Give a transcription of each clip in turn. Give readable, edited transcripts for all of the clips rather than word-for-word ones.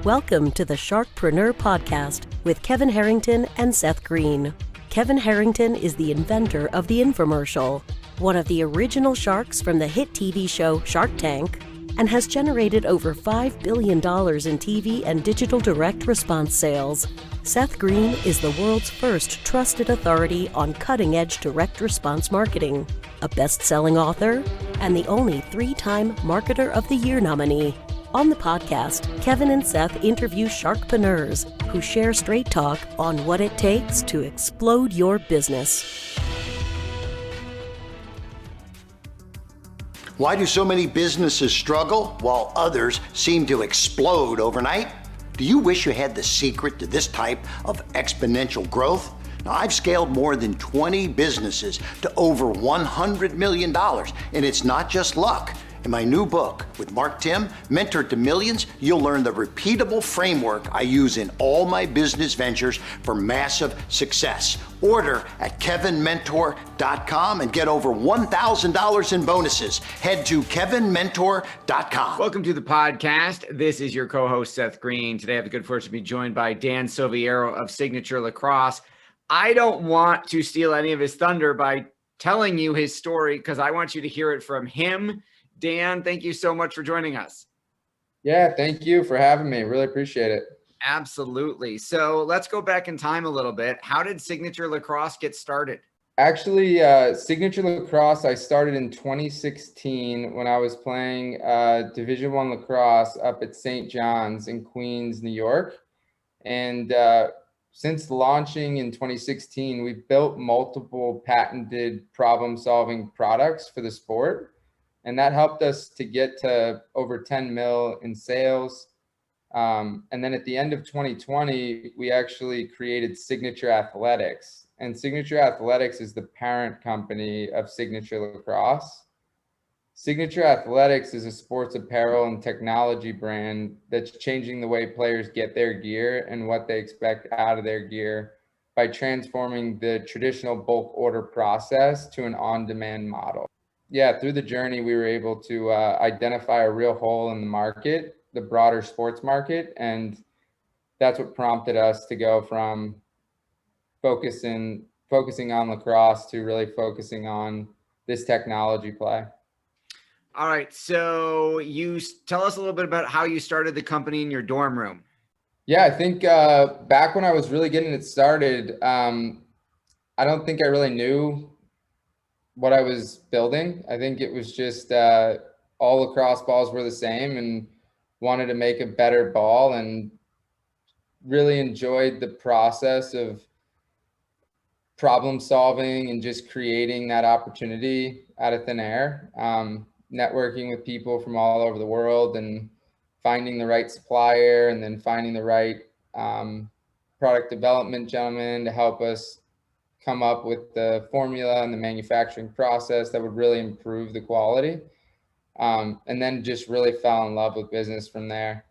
Welcome to the Sharkpreneur podcast with Kevin Harrington and Seth Greene. Kevin Harrington is the inventor of the infomercial, one of the original sharks from the hit TV show Shark Tank, and has generated over $5 billion in TV and digital direct response sales. Seth Greene is the world's first trusted authority on cutting-edge direct response marketing, a best-selling author, and the only 3-time Marketer of the Year nominee. On the podcast, Kevin and Seth interview sharkpreneurs who share straight talk on what it takes to explode your business. Why do so many businesses struggle while others seem to explode overnight? Do you wish you had the secret to this type of exponential growth? Now, I've scaled more than 20 businesses to over $100 million, and it's not just luck. In my new book with Mark Tim, Mentor to Millions, you'll learn the repeatable framework I use in all my business ventures for massive success. Order at kevinmentor.com and get over $1,000 in bonuses. Head to kevinmentor.com. Welcome to the podcast. This is your co-host, Seth Greene. Today I have the good fortune to be joined by Dan Soviero of Signature Lacrosse. I don't want to steal any of his thunder by telling you his story because I want you to hear it from him. Dan, thank you so much for joining us. Yeah, thank you for having me. Really appreciate it. Absolutely. So let's go back in time a little bit. How did Signature Lacrosse get started? Actually, Signature Lacrosse, I started in 2016 when I was playing Division I lacrosse up at St. John's in Queens, New York. And since launching in 2016, we've built multiple patented problem-solving products for the sport. And that helped us to get to over 10 mil in sales. And then at the end of 2020, we actually created Signature Athletics. And Signature Athletics is the parent company of Signature Lacrosse. Signature Athletics is a sports apparel and technology brand that's changing the way players get their gear and what they expect out of their gear by transforming the traditional bulk order process to an on-demand model. Yeah, through the journey, we were able to identify a real hole in the market, the broader sports market, and that's what prompted us to go from focusing on lacrosse to really focusing on this technology play. All right, so you tell us a little bit about how you started the company in your dorm room. Yeah, I think back when I was really getting it started, I don't think I really knew what I was building. I think it was just all lacrosse balls were the same and wanted to make a better ball and really enjoyed the process of problem solving and just creating that opportunity out of thin air, networking with people from all over the world and finding the right supplier and then finding the right product development gentleman to help us come up with the formula and the manufacturing process that would really improve the quality. And then just really fell in love with business from there.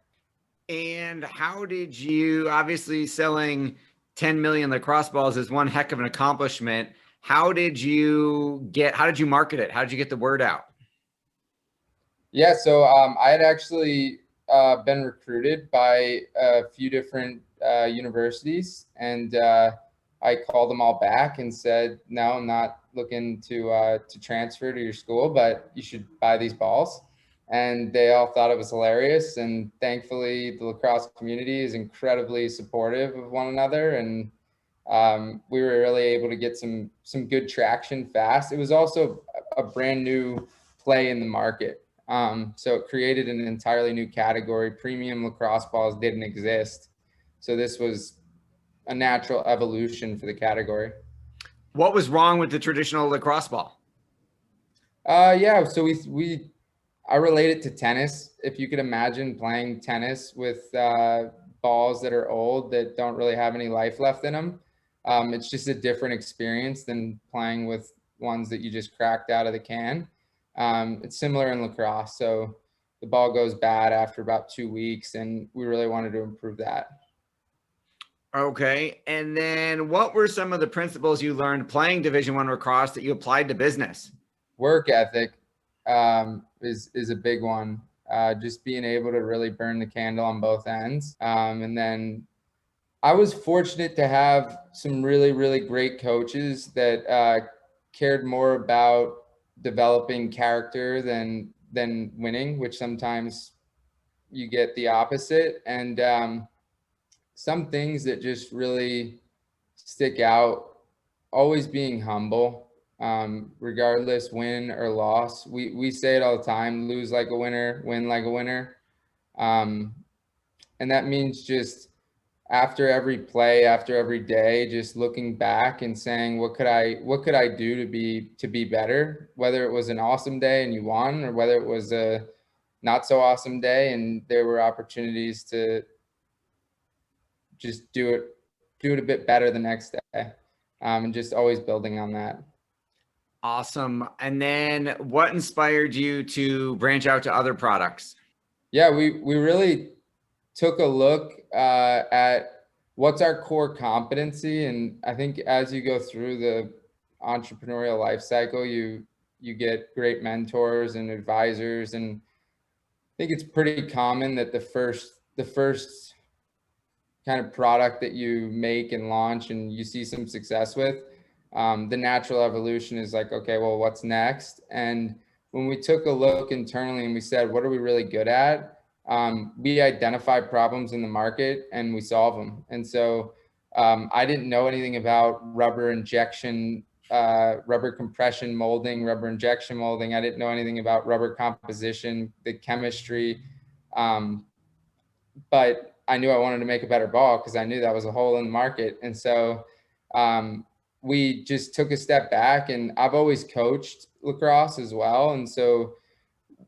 And how did you, obviously selling 10 million lacrosse balls is one heck of an accomplishment. How did you market it? How did you get the word out? Yeah, so I had actually been recruited by a few different universities, and I called them all back and said, no, I'm not looking to transfer to your school, but you should buy these balls. And they all thought it was hilarious. And thankfully, the lacrosse community is incredibly supportive of one another. And we were really able to get some good traction fast. It was also a brand new play in the market. So it created an entirely new category. Premium lacrosse balls didn't exist. So this was a natural evolution for the category. What was wrong with the traditional lacrosse ball? Yeah, so I relate it to tennis. If you could imagine playing tennis with balls that are old, that don't really have any life left in them, it's just a different experience than playing with ones that you just cracked out of the can. It's similar in lacrosse. So the ball goes bad after about 2 weeks, and we really wanted to improve that. Okay. And then what were some of the principles you learned playing Division I lacrosse that you applied to business? Work ethic is a big one. just being able to really burn the candle on both ends. And then I was fortunate to have some really, really great coaches that cared more about developing character than winning, which sometimes you get the opposite. And some things that just really stick out, always being humble, regardless win or loss. We say it all the time, lose like a winner, win like a winner. And that means just after every play, after every day, just looking back and saying, what could I do to be better? Whether it was an awesome day and you won, or whether it was a not so awesome day and there were opportunities to just do it a bit better the next day. And just always building on that. Awesome. And then what inspired you to branch out to other products? Yeah, we really took a look at what's our core competency. And I think as you go through the entrepreneurial life cycle, you get great mentors and advisors. And I think it's pretty common that the first kind of product that you make and launch and you see some success with, the natural evolution is like, okay, well, what's next? And when we took a look internally and we said, what are we really good at? We identify problems in the market and we solve them. And so I didn't know anything about rubber injection, rubber compression molding, rubber injection molding. I didn't know anything about rubber composition, the chemistry. But I knew I wanted to make a better ball because I knew that was a hole in the market. And so we just took a step back, and I've always coached lacrosse as well. And so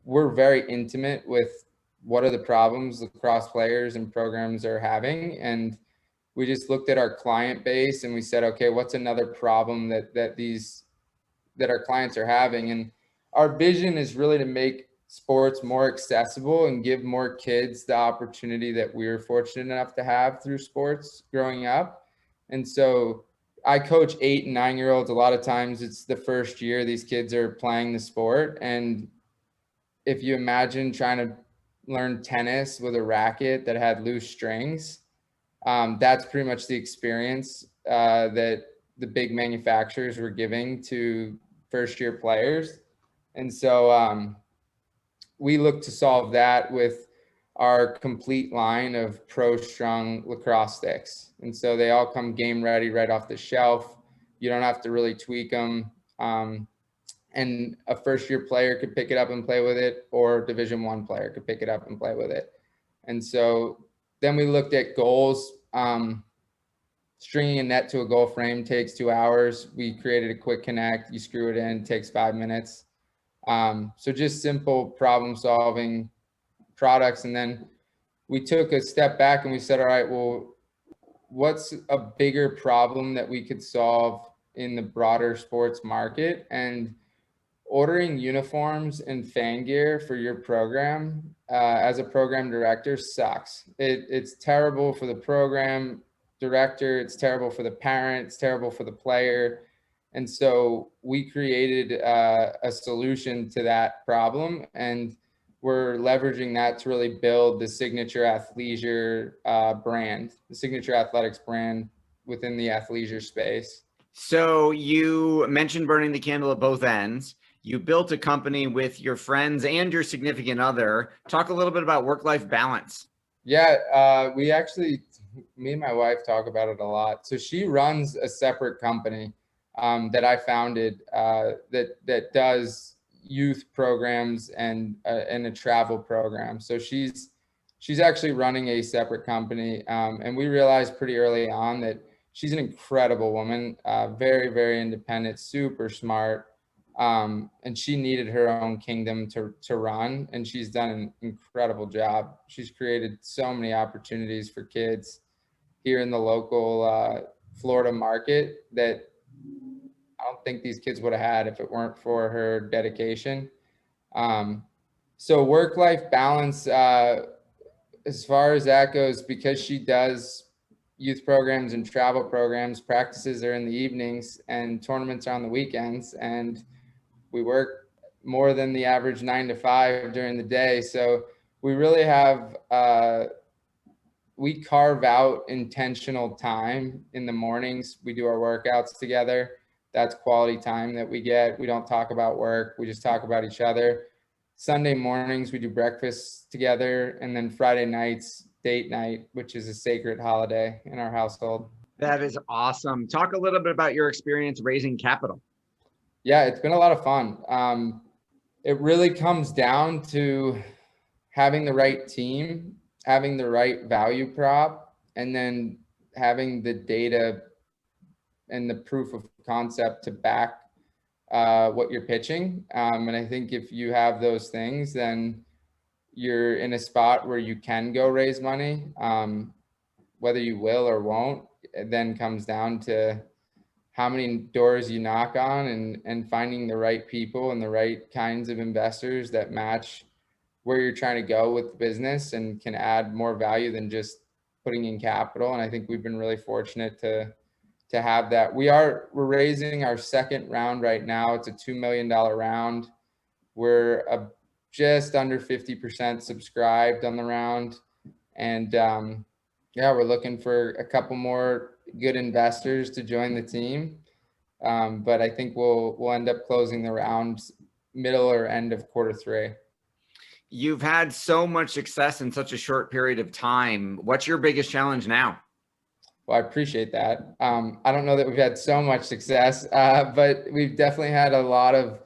we're very intimate with what are the problems lacrosse players and programs are having. And we just looked at our client base and we said, okay, what's another problem that our clients are having? And our vision is really to make sports more accessible and give more kids the opportunity that we were fortunate enough to have through sports growing up. And so I coach 8 and 9-year-olds. A lot of times it's the first year these kids are playing the sport. And if you imagine trying to learn tennis with a racket that had loose strings, that's pretty much the experience that the big manufacturers were giving to first-year players. And so we look to solve that with our complete line of Pro Strung lacrosse sticks. And so they all come game ready right off the shelf. You don't have to really tweak them. And a first-year player could pick it up and play with it, or Division I player could pick it up and play with it. And so then we looked at goals. Stringing a net to a goal frame takes 2 hours. We created a quick connect. You screw it in, takes 5 minutes. So just simple problem solving products. And then we took a step back and we said, all right, well, what's a bigger problem that we could solve in the broader sports market? And ordering uniforms and fan gear for your program as a program director sucks. It's terrible for the program director. It's terrible for the parent. It's terrible for the player. And so we created a solution to that problem, and we're leveraging that to really build the Signature Athleisure brand, the Signature Athletics brand within the athleisure space. So you mentioned burning the candle at both ends. You built a company with your friends and your significant other. Talk a little bit about work-life balance. Yeah, me and my wife talk about it a lot. So she runs a separate company that I founded that does youth programs and a travel program. So she's actually running a separate company, and we realized pretty early on that she's an incredible woman, very, very independent, super smart, and she needed her own kingdom to run, and she's done an incredible job. She's created so many opportunities for kids here in the local Florida market that I don't think these kids would have had if it weren't for her dedication. So work-life balance, as far as that goes, because she does youth programs and travel programs, practices are in the evenings and tournaments are on the weekends, and we work more than the average 9 to 5 during the day. So we really have, we carve out intentional time in the mornings. We do our workouts together. That's quality time that we get. We don't talk about work. We just talk about each other. Sunday mornings, we do breakfast together. And then Friday nights, date night, which is a sacred holiday in our household. That is awesome. Talk a little bit about your experience raising capital. Yeah, it's been a lot of fun. It really comes down to having the right team, having the right value prop, and then having the data and the proof of concept to back what you're pitching. And I think if you have those things, then you're in a spot where you can go raise money. Whether you will or won't, it then comes down to how many doors you knock on and finding the right people and the right kinds of investors that match where you're trying to go with the business and can add more value than just putting in capital. And I think we've been really fortunate to have that. We're raising our second round right now. It's a $2 million round. We're just under 50% subscribed on the round. And yeah, we're looking for a couple more good investors to join the team. But I think we'll end up closing the round middle or end of Q3. You've had so much success in such a short period of time. What's your biggest challenge now? Well, I appreciate that. I don't know that we've had so much success, but we've definitely had a lot of,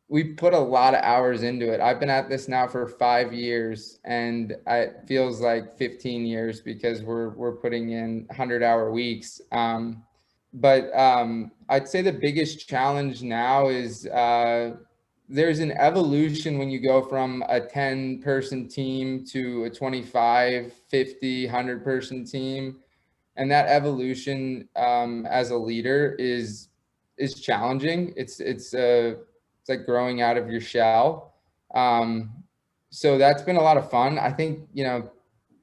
we put a lot of hours into it. I've been at this now for 5 years, and it feels like 15 years because we're putting in 100-hour weeks. But I'd say the biggest challenge now is there's an evolution when you go from a 10-person team to a 25, 50, 100-person team. And that evolution as a leader is challenging. It's like growing out of your shell. So that's been a lot of fun. I think,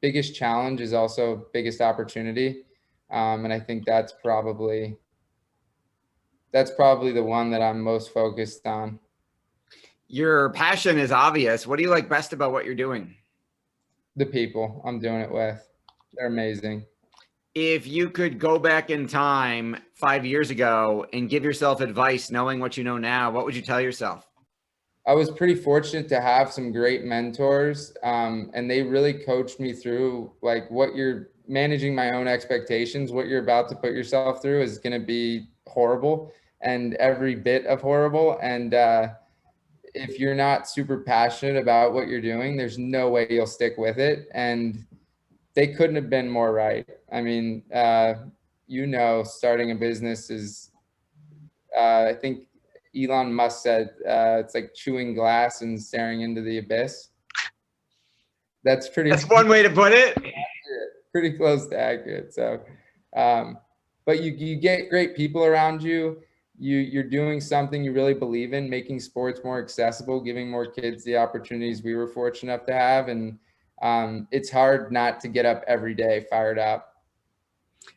biggest challenge is also biggest opportunity. And I think that's probably the one that I'm most focused on. Your passion is obvious. What do you like best about what you're doing? The people I'm doing it with. They're amazing. If you could go back in time 5 years ago and give yourself advice, knowing what you know now, what would you tell yourself? I was pretty fortunate to have some great mentors, and they really coached me through like what you're managing my own expectations. What you're about to put yourself through is going to be horrible, and every bit of horrible. And if you're not super passionate about what you're doing, there's no way you'll stick with it. And they couldn't have been more right. I mean, starting a business is, I think Elon Musk said, it's like chewing glass and staring into the abyss. That's one way to put it. Pretty close to accurate. So, but you get great people around you. You're doing something you really believe in, making sports more accessible, giving more kids the opportunities we were fortunate enough to have. And it's hard not to get up every day fired up.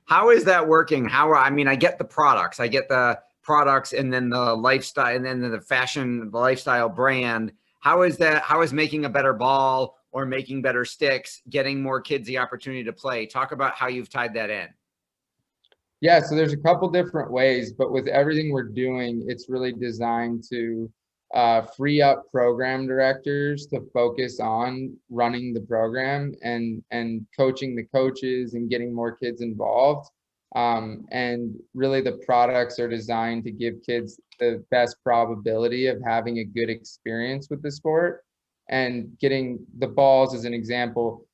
How is that working? I get the products. I get the products and then the lifestyle and then the fashion, the lifestyle brand. How is making a better ball or making better sticks, getting more kids the opportunity to play? Talk about how you've tied that in. Yeah, so there's a couple different ways, but with everything we're doing, it's really designed to free up program directors to focus on running the program and coaching the coaches and getting more kids involved. And really the products are designed to give kids the best probability of having a good experience with the sport. And getting the balls as an example,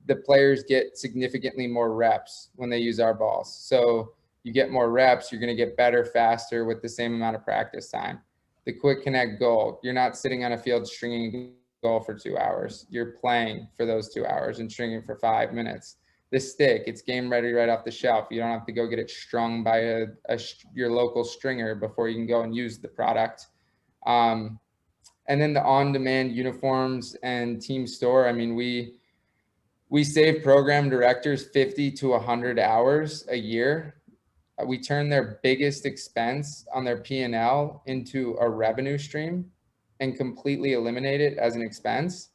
the players get significantly more reps when they use our balls. So you get more reps, you're going to get better faster with the same amount of practice time. The quick connect goal, you're not sitting on a field stringing a goal for 2 hours. You're playing for those 2 hours and stringing for 5 minutes. The stick, it's game ready right off the shelf. You don't have to go get it strung by your local stringer before you can go and use the product. And then the on-demand uniforms and team store. I mean, we save program directors 50 to 100 hours a year we turn their biggest expense on their P&L into a revenue stream and completely eliminate it as an expense.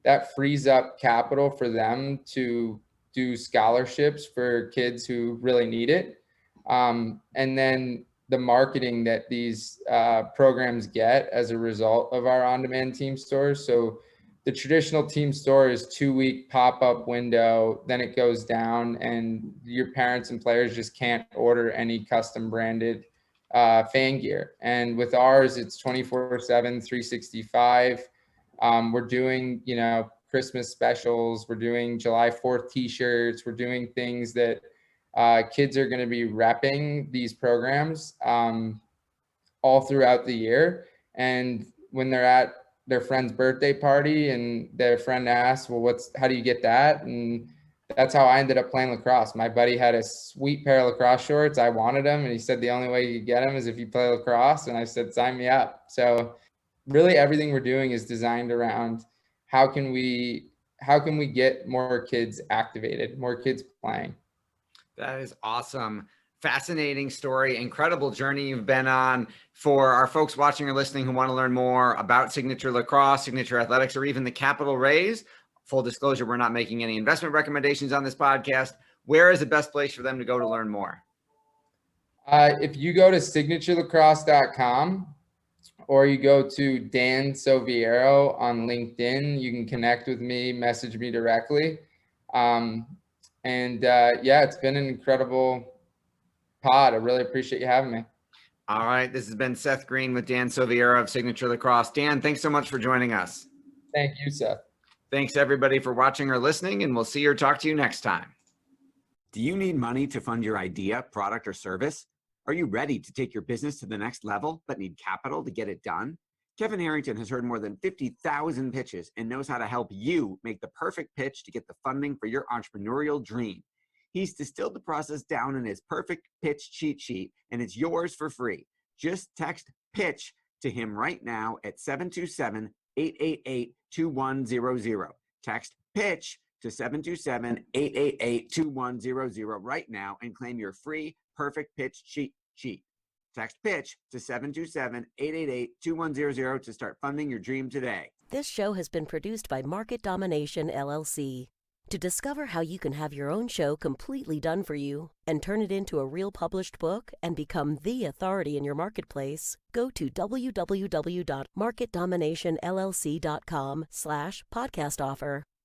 That frees up capital for them to do scholarships for kids who really need it. And then the marketing that these programs get as a result of our on-demand team stores. So the traditional team store is 2-week pop-up window, then it goes down, and your parents and players just can't order any custom branded fan gear. And with ours, it's 24/7, 365. We're doing, Christmas specials. We're doing July 4th t-shirts. We're doing things that kids are going to be repping these programs all throughout the year. And when they're at their friend's birthday party and their friend asks, well, how do you get that? And that's how I ended up playing lacrosse. My buddy had a sweet pair of lacrosse shorts. I wanted them. And he said, the only way you could get them is if you play lacrosse. And I said, sign me up. So really everything we're doing is designed around how can we get more kids activated, more kids playing. That is awesome. Fascinating story, incredible journey you've been on. For our folks watching or listening who want to learn more about Signature Lacrosse, Signature Athletics, or even the capital raise, full disclosure, we're not making any investment recommendations on this podcast. Where is the best place for them to go to learn more? If you go to signaturelacrosse.com or you go to Dan Soviero on LinkedIn, you can connect with me, message me directly. It's been an incredible pod. I really appreciate you having me. All right. This has been Seth Greene with Dan Soviero of Signature Lacrosse. Dan, thanks so much for joining us. Thank you, Seth. Thanks everybody for watching or listening, and we'll see or talk to you next time. Do you need money to fund your idea, product, or service? Are you ready to take your business to the next level, but need capital to get it done? Kevin Harrington has heard more than 50,000 pitches and knows how to help you make the perfect pitch to get the funding for your entrepreneurial dream. He's distilled the process down in his perfect pitch cheat sheet, and it's yours for free. Just text PITCH to him right now at 727-888-2100. Text PITCH to 727-888-2100 right now and claim your free perfect pitch cheat sheet. Text PITCH to 727-888-2100 to start funding your dream today. This show has been produced by Market Domination, LLC. To discover how you can have your own show completely done for you and turn it into a real published book and become the authority in your marketplace, go to www.marketdominationllc.com/podcast offer.